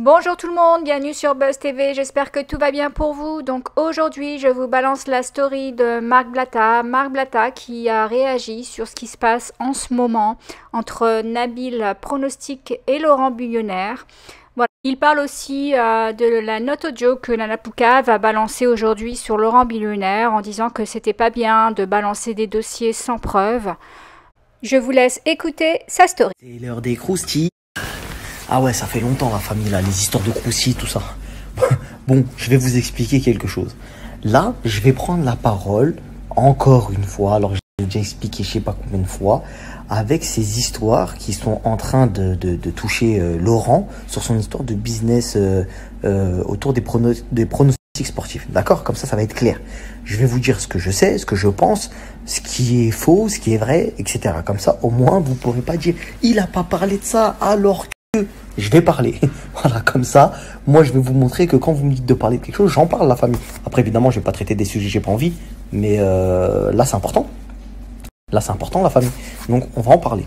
Bonjour tout le monde, bienvenue sur Buzz TV, j'espère que tout va bien pour vous. Donc aujourd'hui je vous balance la story de Marc Blatta. Marc Blatta qui a réagi sur ce qui se passe en ce moment entre Nabil Pronostic et Laurent Billionnaire. Voilà. Il parle aussi de la note audio que Nana Pouka va balancer aujourd'hui sur Laurent Billionnaire en disant que c'était pas bien de balancer des dossiers sans preuve. Je vous laisse écouter sa story. C'est l'heure des croustilles. Ah ouais, ça fait longtemps la famille là, les histoires de croustilles, tout ça. Bon, je vais vous expliquer quelque chose. Là, je vais prendre la parole encore une fois, alors j'ai déjà expliqué je sais pas combien de fois, avec ces histoires qui sont en train de toucher Laurent sur son histoire de business autour des pronostics sportifs. D'accord? Comme ça va être clair. Je vais vous dire ce que je sais, ce que je pense, ce qui est faux, ce qui est vrai, etc. Comme ça, au moins, vous ne pourrez pas dire « il a pas parlé de ça alors que… » Je vais parler. Voilà, comme ça, moi, je vais vous montrer que quand vous me dites de parler de quelque chose, j'en parle, la famille. Après, évidemment, je vais pas traiter des sujets que j'ai pas envie, mais là, c'est important. Là, c'est important, la famille. Donc, on va en parler.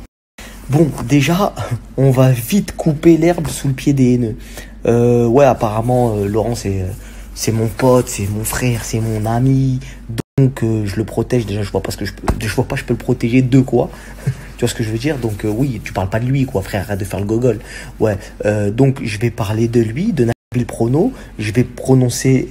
Bon, déjà, on va vite couper l'herbe sous le pied des haineux. Ouais, apparemment, Laurent, c'est mon pote, c'est mon frère, c'est mon ami. Donc, je le protège. Déjà, je vois pas je peux le protéger de quoi. Tu vois ce que je veux dire? Donc, oui, tu parles pas de lui, quoi, frère. Arrête de faire le gogol. Ouais, donc, je vais parler de lui, de Nabil Prono. Je vais prononcer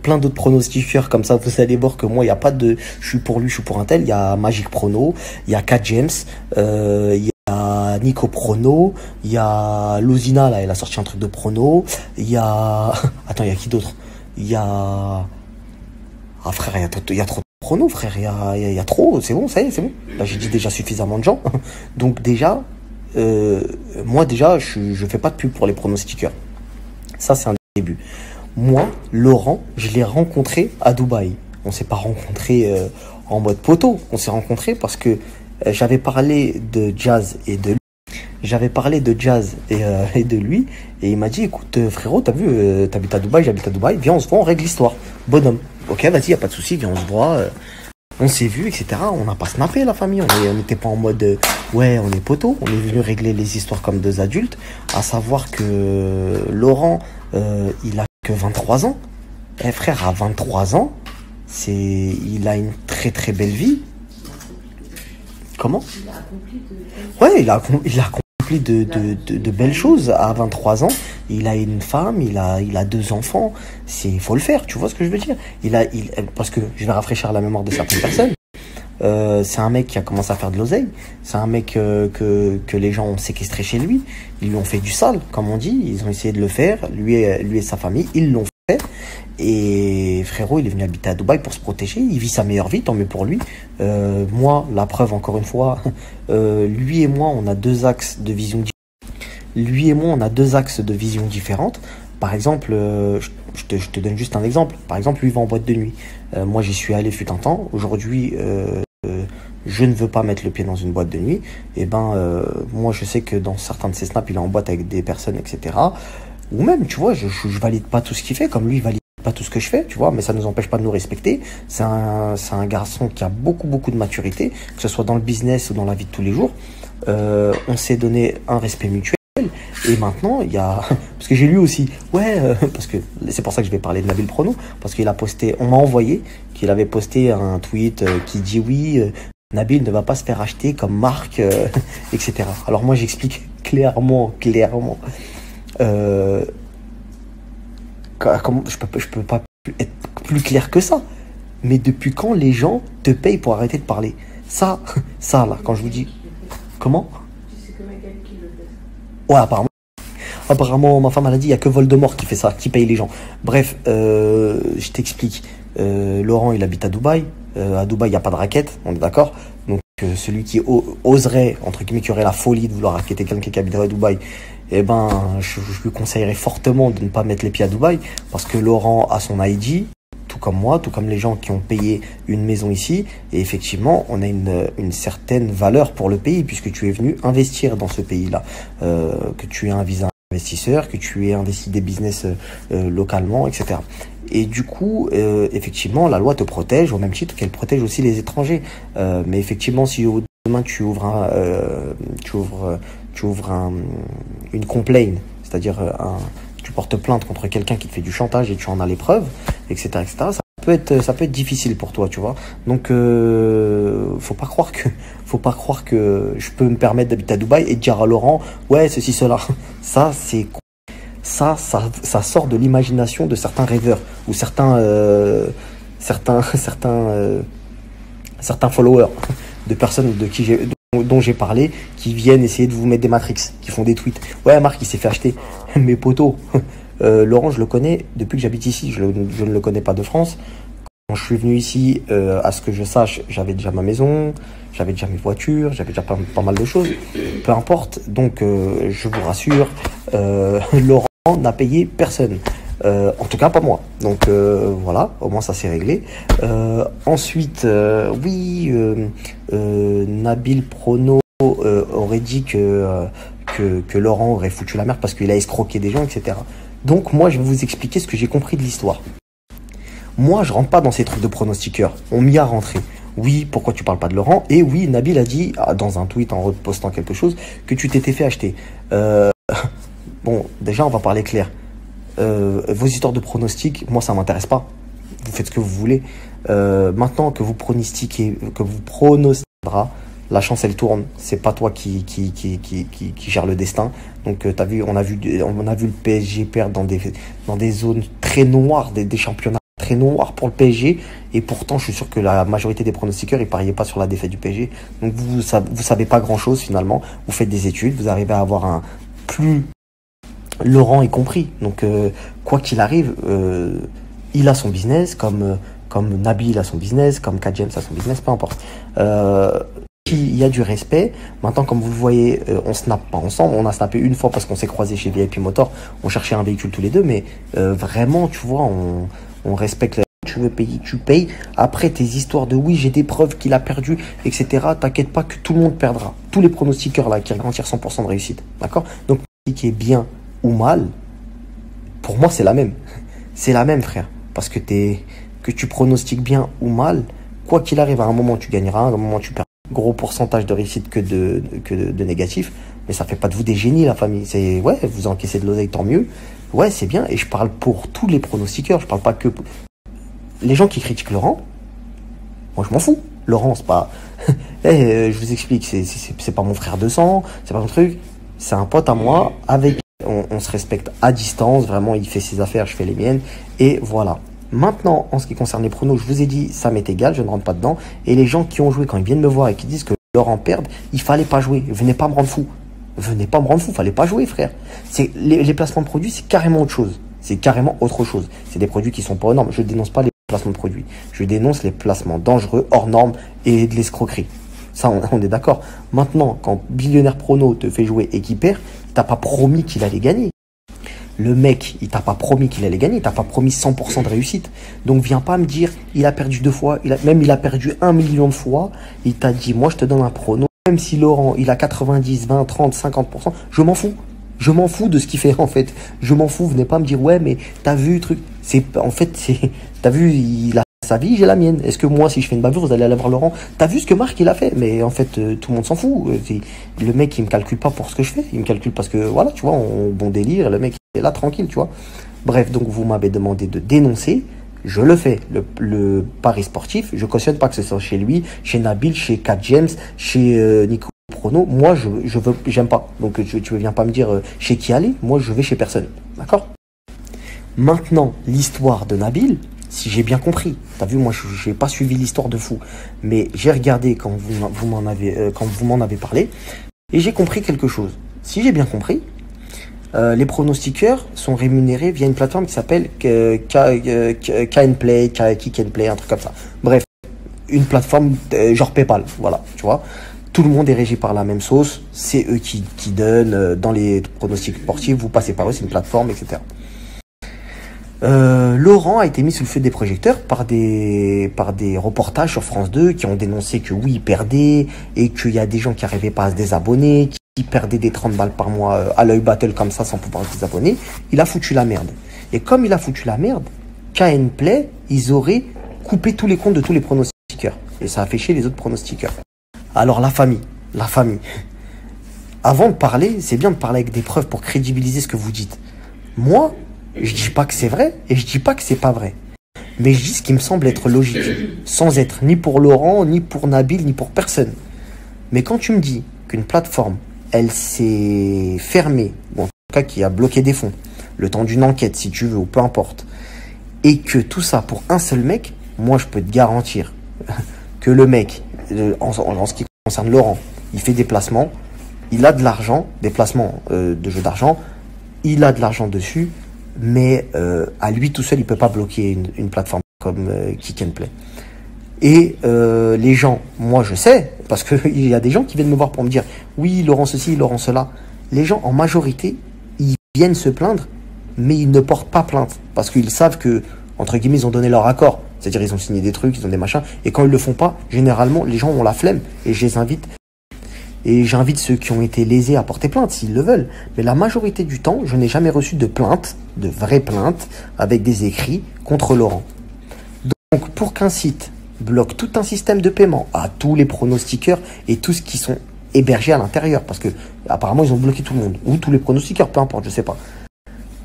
plein d'autres pronostiqueurs. Comme ça, vous allez voir que moi, il n'y a pas de je suis pour lui, je suis pour un tel. Il y a Magic Prono, il y a Kat James, il y a Nico Prono, il y a Lozina, là, elle a sorti un truc de Prono. Il y a. Attends, il y a qui d'autre? Il y a. Ah, frère, il y a trop de pronos, frère. Il y a trop. C'est bon, ça y est, c'est bon. Là, j'ai dit déjà suffisamment de gens. Donc, déjà, moi, déjà, je fais pas de pub pour les pronostiqueurs. Ça, c'est un début. Moi, Laurent, je l'ai rencontré à Dubaï. On s'est pas rencontré en mode poteau. On s'est rencontré parce que j'avais parlé de Jazz et de lui. J'avais parlé de Jazz et de lui. Et il m'a dit, écoute, frérot, t'as vu, t'habites à Dubaï, j'habite à Dubaï. Viens, on se voit, on règle l'histoire. Bonhomme. Ok, vas-y, y a pas de souci, viens, on se voit. On s'est vu, etc. On n'a pas snappé, la famille. On n'était pas en mode, ouais, on est poteau. On est venu régler les histoires comme deux adultes. À savoir que Laurent, il a que 23 ans. Eh, frère, à 23 ans, il a une très très belle vie. Comment? Ouais, il a accompli de belles choses à 23 ans. Il a une femme, il a deux enfants. Faut le faire, tu vois ce que je veux dire? Parce que je vais rafraîchir la mémoire de certaines personnes. C'est un mec qui a commencé à faire de l'oseille. C'est un mec que les gens ont séquestré chez lui. Ils lui ont fait du sale, comme on dit. Ils ont essayé de le faire. Lui et sa famille, ils l'ont fait. Et frérot, il est venu habiter à Dubaï pour se protéger. Il vit sa meilleure vie, tant mieux pour lui. Moi, la preuve, encore une fois, lui et moi, on a deux axes de vision différents. Lui et moi, on a deux axes de vision différentes. Par exemple, je te donne juste un exemple. Par exemple, lui, il va en boîte de nuit. Moi, j'y suis allé fut un temps. Aujourd'hui, je ne veux pas mettre le pied dans une boîte de nuit. Et moi, je sais que dans certains de ses snaps, il est en boîte avec des personnes, etc. Ou même, tu vois, je valide pas tout ce qu'il fait, comme lui, il valide pas tout ce que je fais, tu vois, mais ça ne nous empêche pas de nous respecter. C'est un garçon qui a beaucoup de maturité, que ce soit dans le business ou dans la vie de tous les jours. On s'est donné un respect mutuel. Et maintenant, il y a... Parce que j'ai lu aussi, ouais, parce que c'est pour ça que je vais parler de Nabil Prono, parce qu'il a posté, on m'a envoyé qu'il avait posté un tweet qui dit oui, Nabil ne va pas se faire acheter comme marque, etc. Alors moi, j'explique clairement. Comment, je peux pas être plus clair que ça. Mais depuis quand les gens te payent pour arrêter de parler? Ça là, quand je vous dis... Comment? Ouais, apparemment, ma femme elle a dit, il n'y a que Voldemort qui fait ça, qui paye les gens. Bref, je t'explique. Laurent, il habite à Dubaï. À Dubaï, il n'y a pas de raquette, on est d'accord? Donc, celui qui oserait, entre guillemets, qui aurait la folie de vouloir raqueter quelqu'un qui habiterait à Dubaï, eh ben, je lui conseillerais fortement de ne pas mettre les pieds à Dubaï, parce que Laurent a son ID, tout comme moi, tout comme les gens qui ont payé une maison ici. Et effectivement, on a une certaine valeur pour le pays, puisque tu es venu investir dans ce pays-là, que tu es un visa investisseur, que tu aies investi des business localement, etc. Et du coup, effectivement, la loi te protège au même titre qu'elle protège aussi les étrangers. Mais effectivement, si demain tu ouvres une complaint, c'est-à-dire tu portes plainte contre quelqu'un qui te fait du chantage et tu en as les preuves, etc., etc., ça peut être difficile pour toi, tu vois. Donc, faut pas croire que je peux me permettre d'habiter à Dubaï et de dire à Laurent, ouais, ceci, cela. Ça sort de l'imagination de certains rêveurs ou certains followers de personnes dont j'ai parlé, qui viennent essayer de vous mettre des matrix, qui font des tweets. Ouais, Marc, il s'est fait acheter. Mes potos. Laurent, je le connais depuis que j'habite ici. Je ne le connais pas de France. Quand je suis venu ici, à ce que je sache, j'avais déjà ma maison, j'avais déjà mes voitures, j'avais déjà pas mal de choses. Peu importe. Donc, je vous rassure, Laurent n'a payé personne. En tout cas, pas moi. Donc, voilà, au moins ça s'est réglé. Ensuite, oui, Nabil Prono aurait dit que Laurent aurait foutu la merde parce qu'il a escroqué des gens, etc. Donc, moi, je vais vous expliquer ce que j'ai compris de l'histoire. Moi, je rentre pas dans ces trucs de pronostiqueurs. On m'y a rentré. Oui, pourquoi tu parles pas de Laurent? Et oui, Nabil a dit, dans un tweet en repostant quelque chose, que tu t'étais fait acheter. Bon, déjà, on va parler clair. Vos histoires de pronostics, moi, ça m'intéresse pas. Vous faites ce que vous voulez. Maintenant que vous pronostiquez, la chance, elle tourne. C'est pas toi qui gère le destin. Donc, t'as vu, on a vu le PSG perdre dans des zones très noires, des championnats très noirs pour le PSG. Et pourtant, je suis sûr que la majorité des pronostiqueurs, ils pariaient pas sur la défaite du PSG. Donc, vous savez pas grand chose finalement. Vous faites des études, vous arrivez à avoir un plus Laurent y compris. Donc, quoi qu'il arrive, il a son business, comme Nabil a son business, comme K. James a son business, peu importe. Il y a du respect. Maintenant, comme vous le voyez, on snappe pas ensemble. On a snappé une fois parce qu'on s'est croisé chez VIP Motor. On cherchait un véhicule tous les deux, mais vraiment, tu vois, on respecte. Tu veux payer, tu payes. Après, tes histoires de oui, j'ai des preuves qu'il a perdu, etc. T'inquiète pas que tout le monde perdra. Tous les pronostiqueurs là qui garantirent 100% de réussite. D'accord? Donc, ce qui est bien ou mal, pour moi, c'est la même. C'est la même, frère. Parce que tu pronostiques bien ou mal, quoi qu'il arrive, à un moment, tu gagneras, à un moment, tu perds. Gros pourcentage de réussite que de négatif. Mais ça fait pas de vous des génies, la famille. C'est, ouais, vous encaissez de l'oseille, tant mieux. Ouais, c'est bien. Et je parle pour tous les pronostiqueurs. Je parle pas que les gens qui critiquent Laurent. Moi, je m'en fous. Laurent, c'est pas, je vous explique, c'est pas mon frère de sang, c'est pas mon truc. C'est un pote à moi, avec, on se respecte à distance, vraiment, il fait ses affaires, je fais les miennes, et voilà. Maintenant, en ce qui concerne les pronos, je vous ai dit, ça m'est égal, je ne rentre pas dedans, et les gens qui ont joué, quand ils viennent me voir et qui disent que Laurent perd, il fallait pas jouer, venez pas me rendre fou. Venez pas me rendre fou, fallait pas jouer, frère. Les placements de produits, c'est carrément autre chose. C'est carrément autre chose. C'est des produits qui sont pas aux normes. Je dénonce pas les placements de produits. Je dénonce les placements dangereux, hors normes et de l'escroquerie. Ça, on est d'accord. Maintenant, quand Billionnaire Prono te fait jouer et qu'il perd, t'as pas promis qu'il allait gagner. Le mec, il t'a pas promis qu'il allait gagner, il t'a pas promis 100% de réussite. Donc viens pas me dire, il a perdu 2 fois, il a perdu 1 million de fois. Il t'a dit, moi je te donne un prono. Même si Laurent, il a 90, 20, 30, 50%, je m'en fous. Je m'en fous de ce qu'il fait en fait. Je m'en fous, venez pas me dire, ouais, mais t'as vu, truc. T'as vu, il a sa vie, j'ai la mienne. Est-ce que moi, si je fais une bavure, vous allez aller voir Laurent? T'as vu ce que Marc, il a fait? Mais en fait, tout le monde s'en fout. Le mec, il me calcule pas pour ce que je fais. Il me calcule parce que, voilà, tu vois, bon délire, le mec est là tranquille, tu vois. Bref, donc vous m'avez demandé de dénoncer. Je le fais. Le pari sportif, je cautionne pas que ce soit chez lui, chez Nabil, chez Kat James, chez Nico Prono. Moi, j'aime pas. Donc, tu viens pas me dire chez qui aller. Moi, je vais chez personne. D'accord? Maintenant, l'histoire de Nabil, si j'ai bien compris, t'as vu, moi, j'ai pas suivi l'histoire de fou, mais j'ai regardé quand vous m'en avez parlé, et j'ai compris quelque chose. Si j'ai bien compris, les pronostiqueurs sont rémunérés via une plateforme qui s'appelle KNPlay, Kick and Play, un truc comme ça. Bref, une plateforme genre PayPal, voilà, tu vois. Tout le monde est régi par la même sauce, c'est eux qui donnent dans les pronostics sportifs, vous passez par eux, c'est une plateforme, etc. Laurent a été mis sous le feu des projecteurs par des reportages sur France 2 qui ont dénoncé que oui, il perdait et qu'il y a des gens qui n'arrivaient pas à se désabonner, qui perdaient des 30 balles par mois à l'œil battle comme ça sans pouvoir se désabonner. Il a foutu la merde. Et comme il a foutu la merde, KNPlay, ils auraient coupé tous les comptes de tous les pronostiqueurs. Et ça a fait chier les autres pronostiqueurs. Alors la famille. Avant de parler, c'est bien de parler avec des preuves pour crédibiliser ce que vous dites. Moi, Je dis pas que c'est vrai et je dis pas que c'est pas vrai. Mais je dis ce qui me semble être logique, sans être ni pour Laurent, ni pour Nabil, ni pour personne. Mais quand tu me dis qu'une plateforme, elle s'est fermée, ou en tout cas qui a bloqué des fonds, le temps d'une enquête si tu veux, ou peu importe, et que tout ça pour un seul mec, moi je peux te garantir que le mec, en ce qui concerne Laurent, il fait des placements, il a de l'argent, des placements de jeux d'argent, il a de l'argent dessus, mais à lui tout seul, il peut pas bloquer une plateforme comme Kick and Play. Et les gens, moi je sais, parce qu'il y a des gens qui viennent me voir pour me dire oui, Laurent ceci, Laurent cela. Les gens, en majorité, ils viennent se plaindre, mais ils ne portent pas plainte, parce qu'ils savent que, entre guillemets, ils ont donné leur accord. C'est-à-dire ils ont signé des trucs, ils ont des machins, et quand ils le font pas, généralement, les gens ont la flemme, et je les invite. Et j'invite ceux qui ont été lésés à porter plainte, s'ils le veulent. Mais la majorité du temps, je n'ai jamais reçu de plainte, de vraies plaintes, avec des écrits contre Laurent. Donc, pour qu'un site bloque tout un système de paiement à tous les pronostiqueurs et tous ceux qui sont hébergés à l'intérieur, parce que apparemment ils ont bloqué tout le monde, ou tous les pronostiqueurs, peu importe, je sais pas.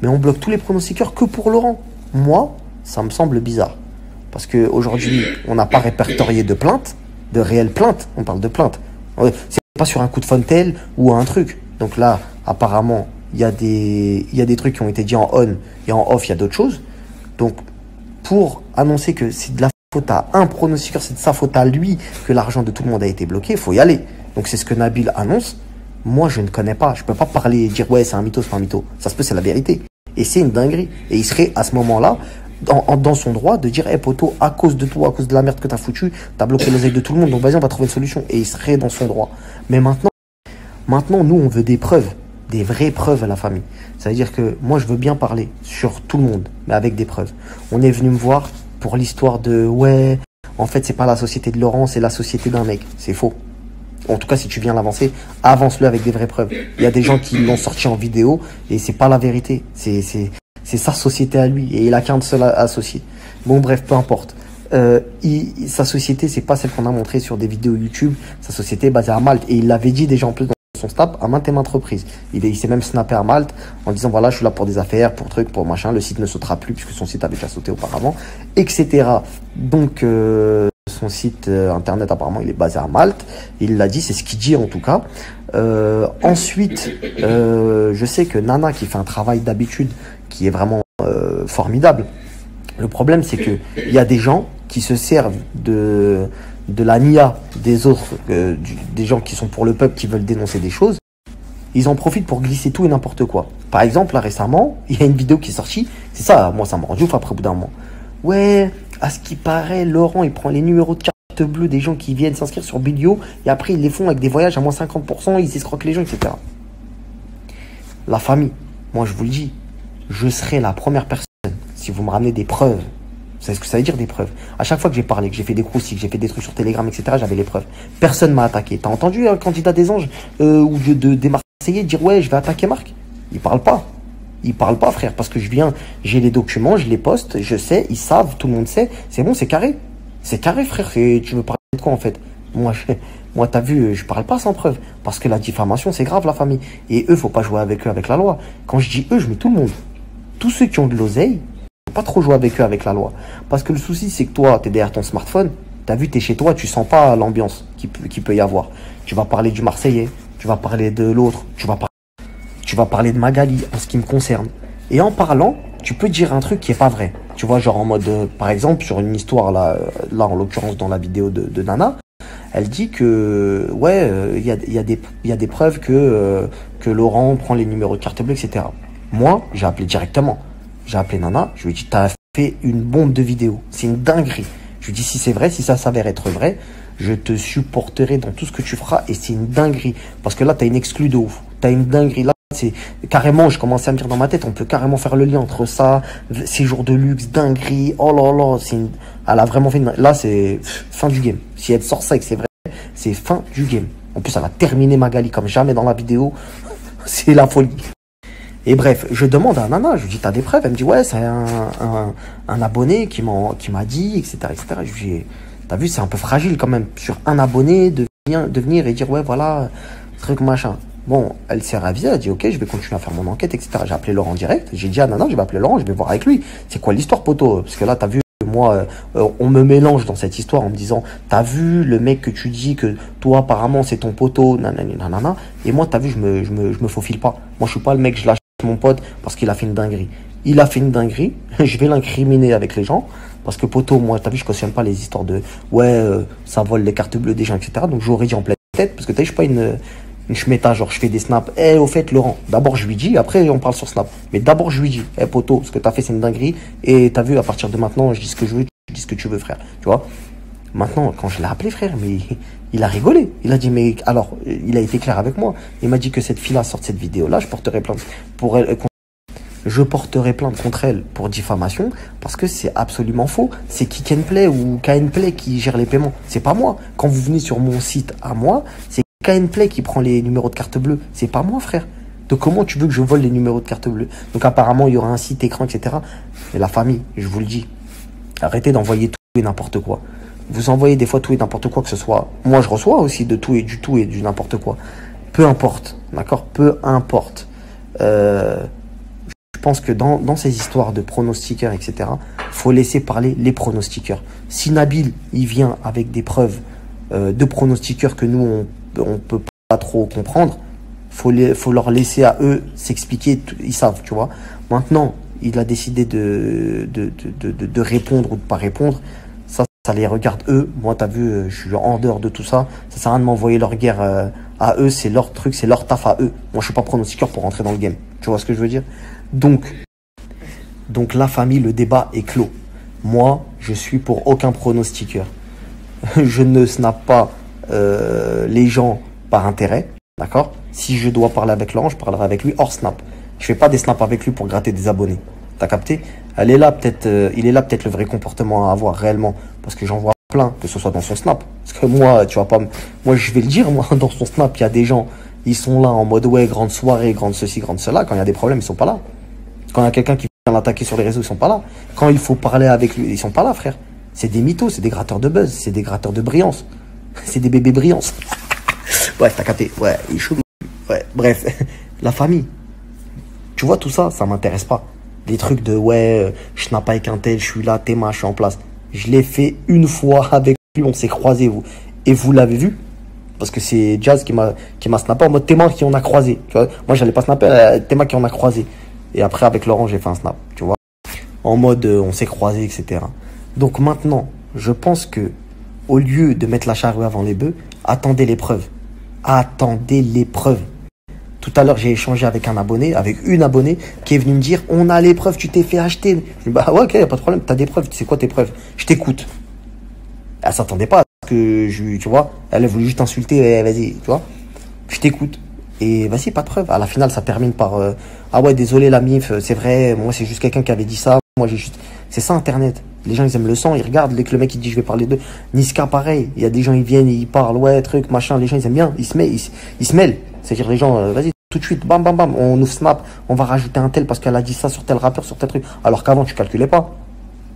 Mais on bloque tous les pronostiqueurs que pour Laurent. Moi, ça me semble bizarre. Parce qu'aujourd'hui, on n'a pas répertorié de plaintes, de réelles plaintes, on parle de plaintes. C'est pas sur un coup de Fontel ou un truc. Donc là, apparemment, il y a des trucs qui ont été dit en on et en off, il y a d'autres choses. Donc, pour annoncer que c'est de la faute à un pronostiqueur, c'est de sa faute à lui que l'argent de tout le monde a été bloqué, il faut y aller. Donc c'est ce que Nabil annonce. Moi, je ne connais pas. Je peux pas parler et dire ouais, c'est un mytho, c'est pas un mytho. Ça se peut, c'est la vérité. Et c'est une dinguerie. Et il serait à ce moment-là dans son droit de dire hey, poto, à cause de toi, à cause de la merde que t'as foutu, t'as bloqué l'oseille de tout le monde, donc vas-y, on va trouver une solution. Et il serait dans son droit. Mais maintenant, nous, on veut des preuves, des vraies preuves à la famille. Ça veut dire que moi, je veux bien parler sur tout le monde, mais avec des preuves. On est venu me voir pour l'histoire de ouais, en fait, c'est pas la société de Laurent, c'est la société d'un mec. C'est faux. En tout cas, si tu viens l'avancer, avance-le avec des vraies preuves. Il y a des gens qui l'ont sorti en vidéo et c'est pas la vérité. C'est sa société à lui et il a qu'un seul associé. Bon, bref, peu importe. Sa société, c'est pas celle qu'on a montrée sur des vidéos YouTube. Sa société est basée à Malte et il l'avait dit déjà en plus dans son snap à maintes et maintes reprises. Il s'est même snappé à Malte en disant voilà, je suis là pour des affaires, pour trucs, pour machin. Le site ne sautera plus puisque son site avait déjà sauté auparavant, etc. Donc son site internet apparemment il est basé à Malte. Il l'a dit, c'est ce qu'il dit en tout cas. Ensuite, je sais que Nana qui fait un travail d'habitude qui est vraiment formidable. Le problème c'est que il y a des gens qui se servent de la NIA des autres, des gens qui sont pour le peuple qui veulent dénoncer des choses. Ils en profitent pour glisser tout et n'importe quoi. Par exemple, là récemment, il y a une vidéo qui est sortie. C'est ça, moi ça m'a rendu ouf après au bout d'un moment. Ouais, à ce qui paraît, Laurent il prend les numéros de carte bleue des gens qui viennent s'inscrire sur Bilio et après ils les font avec des voyages à moins 50%, ils escroquent les gens, etc. La famille, moi je vous le dis, je serai la première personne si vous me ramenez des preuves. Vous savez ce que ça veut dire des preuves? À chaque fois que j'ai parlé, que j'ai fait des croustilles, que j'ai fait des trucs sur Telegram, etc., j'avais les preuves. Personne m'a attaqué. T'as entendu un candidat des anges ou des Marseillais dire ouais, je vais attaquer Marc? Il parle pas. Il parle pas, frère, parce que j'ai les documents, je les poste, je sais, ils savent, tout le monde sait. C'est bon, c'est carré. C'est carré, frère. Et tu veux parler de quoi en fait? Moi, t'as vu, je parle pas sans preuve. Parce que la diffamation, c'est grave, la famille. Et eux, faut pas jouer avec eux, avec la loi. Quand je dis eux, je mets tout le monde. Tous ceux qui ont de l'oseille, faut pas trop jouer avec eux, avec la loi. Parce que le souci, c'est que toi, t'es derrière ton smartphone. T'as vu, t'es chez toi, tu sens pas l'ambiance qui peut y avoir. Tu vas parler du Marseillais, tu vas parler de l'autre, tu vas parler de Magali en ce qui me concerne. Et en parlant, tu peux dire un truc qui est pas vrai. Tu vois, genre en mode, par exemple, sur une histoire, là en l'occurrence dans la vidéo de Nana, elle dit que, ouais, il y a des preuves que Laurent prend les numéros de carte bleue, etc. Moi, j'ai appelé directement. J'ai appelé Nana, je lui ai dit, t'as fait une bombe de vidéo. C'est une dinguerie. Je lui ai dit, si c'est vrai, si ça s'avère être vrai, je te supporterai dans tout ce que tu feras et c'est une dinguerie. Parce que là, t'as une exclue de ouf. T'as une dinguerie. Là, c'est carrément, je commençais à me dire dans ma tête, on peut carrément faire le lien entre ça, séjour de luxe, dinguerie. Oh là là, elle a vraiment fait une... Là, c'est fin du game. Si elle sort ça et que c'est vrai, c'est fin du game. En plus, elle a terminé Magali comme jamais dans la vidéo. C'est la folie. Et bref, je demande à Nana, je lui dis, t'as des preuves? Elle me dit, ouais, c'est un abonné qui m'a dit, etc., etc. Je lui dis, t'as vu, c'est un peu fragile quand même, sur un abonné, de venir et dire, ouais, voilà, truc machin. Bon, elle s'est ravisée, elle a dit ok, je vais continuer à faire mon enquête, etc. J'ai appelé Laurent en direct, j'ai dit ah non, je vais appeler Laurent, je vais voir avec lui. C'est quoi l'histoire, poteau? Parce que là, t'as vu, moi, on me mélange dans cette histoire en me disant, t'as vu le mec que tu dis que toi, apparemment, c'est ton poteau, nanani, nanana. Et moi, t'as vu, je me faufile pas. Moi, je suis pas le mec, je lâche mon pote parce qu'il a fait une dinguerie. Il a fait une dinguerie, je vais l'incriminer avec les gens. Parce que poteau, moi, t'as vu, je cautionne pas les histoires de ouais, ça vole les cartes bleues des gens, etc. Donc j'aurais dit en pleine tête, parce que t'as vu, je suis pas une schmetta, genre je fais des snaps. Eh, au fait, Laurent, d'abord je lui dis, après on parle sur Snap. Mais d'abord je lui dis, eh poteau, ce que t'as fait c'est une dinguerie. Et t'as vu, à partir de maintenant, je dis ce que je veux, tu dis ce que tu veux, frère. Tu vois? Maintenant, quand je l'ai appelé, frère, mais il a rigolé. Il a dit, mais alors, il a été clair avec moi. Il m'a dit que cette fille-là sorte cette vidéo-là, je porterai plainte pour elle. Je porterai plainte contre elle pour diffamation parce que c'est absolument faux. C'est Kick and Play ou KN Play qui gère les paiements. C'est pas moi. Quand vous venez sur mon site à moi, c'est KN Play qui prend les numéros de carte bleue. C'est pas moi, frère. Donc comment tu veux que je vole les numéros de carte bleue? Donc apparemment, il y aura un site écran, etc. Mais la famille, je vous le dis, arrêtez d'envoyer tout et n'importe quoi. Vous envoyez des fois tout et n'importe quoi, que ce soit... Moi, je reçois aussi de tout et du n'importe quoi. Peu importe, d'accord? Peu importe. Je pense que dans ces histoires de pronostiqueurs, etc., faut laisser parler les pronostiqueurs. Si Nabil, il vient avec des preuves de pronostiqueurs que nous, on peut pas trop comprendre, faut leur laisser à eux s'expliquer, ils savent, tu vois. Maintenant, il a décidé de répondre ou de pas répondre. Ça les regarde eux. Moi, t'as vu, je suis en dehors de tout ça. Ça sert à rien de m'envoyer leur guerre à eux. C'est leur truc, c'est leur taf à eux. Moi, je suis pas pronostiqueur pour rentrer dans le game. Tu vois ce que je veux dire? Donc la famille, le débat est clos. Moi, je suis pour aucun pronostiqueur. Je ne snap pas les gens par intérêt. D'accord? Si je dois parler avec Laurent, je parlerai avec lui hors snap. Je fais pas des snaps avec lui pour gratter des abonnés. T'as capté? Il est là peut-être le vrai comportement à avoir réellement. Parce que j'en vois plein, que ce soit dans son snap. Parce que moi, tu vas pas moi, je vais le dire, moi, dans son snap, il y a des gens, ils sont là en mode ouais, grande soirée, grande ceci, grande cela. Quand il y a des problèmes, ils sont pas là. Quand il y a quelqu'un qui vient l'attaquer sur les réseaux, ils sont pas là. Quand il faut parler avec lui, ils sont pas là, frère. C'est des mythos, c'est des gratteurs de buzz, c'est des gratteurs de brillance. C'est des bébés brillance. Ouais, t'as capté. Ouais, il est chelou. Ouais, bref. La famille. Tu vois, tout ça, ça m'intéresse pas. Les trucs de ouais, je snap pas avec un tel, je suis là, t'es je suis en place. Je l'ai fait une fois avec lui, on s'est croisés, vous. Et vous l'avez vu? Parce que c'est Jazz qui m'a snappé en mode Théma qui en a croisé. Tu vois, moi, j'allais pas snapper, Théma qui en a croisé. Et après, avec Laurent, j'ai fait un snap, tu vois. En mode, on s'est croisés, etc. Donc maintenant, je pense que au lieu de mettre la charrue avant les bœufs, attendez les preuves. Attendez les preuves. Tout à l'heure, j'ai échangé avec avec une abonnée qui est venue me dire, on a les preuves, tu t'es fait acheter. Je dis, bah ouais, ok, y a pas de problème, t'as des preuves, c'est quoi tes preuves? Je t'écoute. Elle s'attendait pas à ce que tu vois, elle a voulu juste insulter, vas-y, tu vois. Je t'écoute. Et vas-y, pas de preuve. À la finale, ça termine par ah ouais, désolé la mif, c'est vrai, moi c'est juste quelqu'un qui avait dit ça. Moi j'ai juste. C'est ça internet. Les gens ils aiment le sang, ils regardent, dès que le mec il dit je vais parler d'eux. Niska pareil, il y a des gens ils viennent, ils parlent, ouais, truc, machin, les gens ils aiment bien, ils se mêlent. C'est-à-dire les gens, vas-y, tout de suite, bam bam bam, on nous snap, on va rajouter un tel parce qu'elle a dit ça sur tel rappeur, sur tel truc. Alors qu'avant tu calculais pas.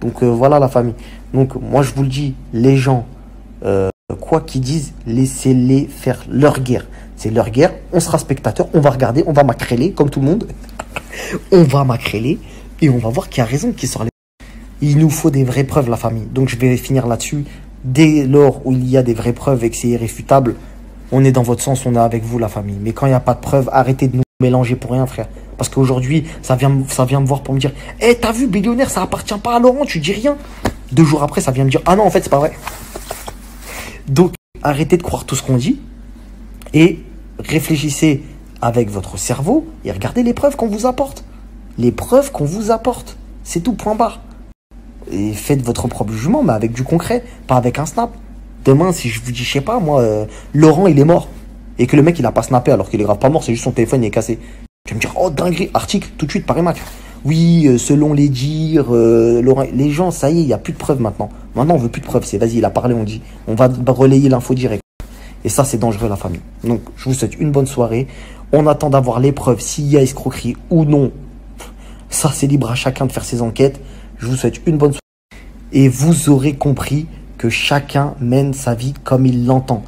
Donc voilà la famille. Donc moi je vous le dis, les gens, quoi qu'ils disent, laissez-les faire leur guerre. C'est leur guerre, on sera spectateur, on va regarder, on va macréler comme tout le monde. On va macréler et on va voir qui a raison, qui sort les... Il nous faut des vraies preuves, la famille. Donc je vais finir là-dessus. Dès lors où il y a des vraies preuves et que c'est irréfutable, on est dans votre sens, on est avec vous, la famille. Mais quand il n'y a pas de preuves, arrêtez de nous mélanger pour rien, frère. Parce qu'aujourd'hui, ça vient me voir pour me dire « Eh, t'as vu, Billionnaire, ça appartient pas à Laurent, tu dis rien ». 2 jours après, ça vient me dire « Ah non, en fait, c'est pas vrai ». Donc, arrêtez de croire tout ce qu'on dit et réfléchissez avec votre cerveau et regardez les preuves qu'on vous apporte. Les preuves qu'on vous apporte. C'est tout, point barre. Et faites votre propre jugement, mais avec du concret, pas avec un snap. Demain, si je vous dis, je sais pas, moi, Laurent, il est mort. Et que le mec, il a pas snappé alors qu'il est grave pas mort, c'est juste son téléphone, il est cassé. Tu vas me dire, oh, dinguerie, article, tout de suite, par match. Oui, selon les dires, Laurent, les gens, ça y est, il n'y a plus de preuves maintenant. Maintenant, on veut plus de preuves. C'est, vas-y, il a parlé, on dit. On va relayer l'info direct. Et ça, c'est dangereux, la famille. Donc, je vous souhaite une bonne soirée. On attend d'avoir les preuves, s'il y a escroquerie ou non. Ça, c'est libre à chacun de faire ses enquêtes. Je vous souhaite une bonne soirée. Et vous aurez compris que chacun mène sa vie comme il l'entend.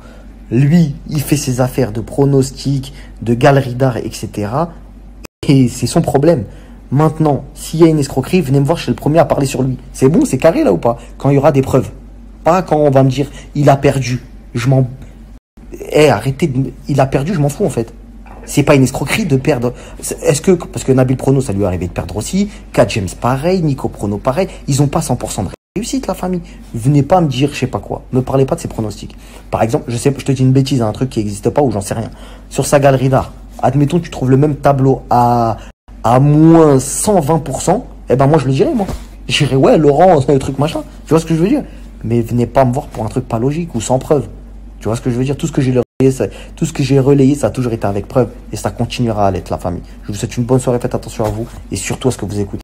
Lui, il fait ses affaires de pronostics, de galeries d'art, etc. Et c'est son problème. Maintenant, s'il y a une escroquerie, venez me voir, je suis le premier à parler sur lui. C'est bon, c'est carré là ou pas? Quand il y aura des preuves. Pas quand on va me dire, il a perdu. Je m'en... Arrêtez de... Il a perdu, je m'en fous en fait. C'est pas une escroquerie de perdre. Est-ce que... Parce que Nabil Prono, ça lui est arrivé de perdre aussi. Kat James, pareil. Nico Prono, pareil. Ils ont pas 100% de réussite, la famille. Venez pas me dire, je sais pas quoi. Ne parlez pas de ses pronostics. Par exemple, je te dis une bêtise, un truc qui n'existe pas ou j'en sais rien. Sur sa galerie d'art, admettons, tu trouves le même tableau à moins 120%. Eh ben, moi, je le dirais, moi. Je dirais, ouais, Laurent, c'est un truc machin. Tu vois ce que je veux dire? Mais venez pas me voir pour un truc pas logique ou sans preuve. Tu vois ce que je veux dire? Tout ce que j'ai relayé, ça a toujours été avec preuve. Et ça continuera à l'être, la famille. Je vous souhaite une bonne soirée, faites attention à vous. Et surtout à ce que vous écoutez.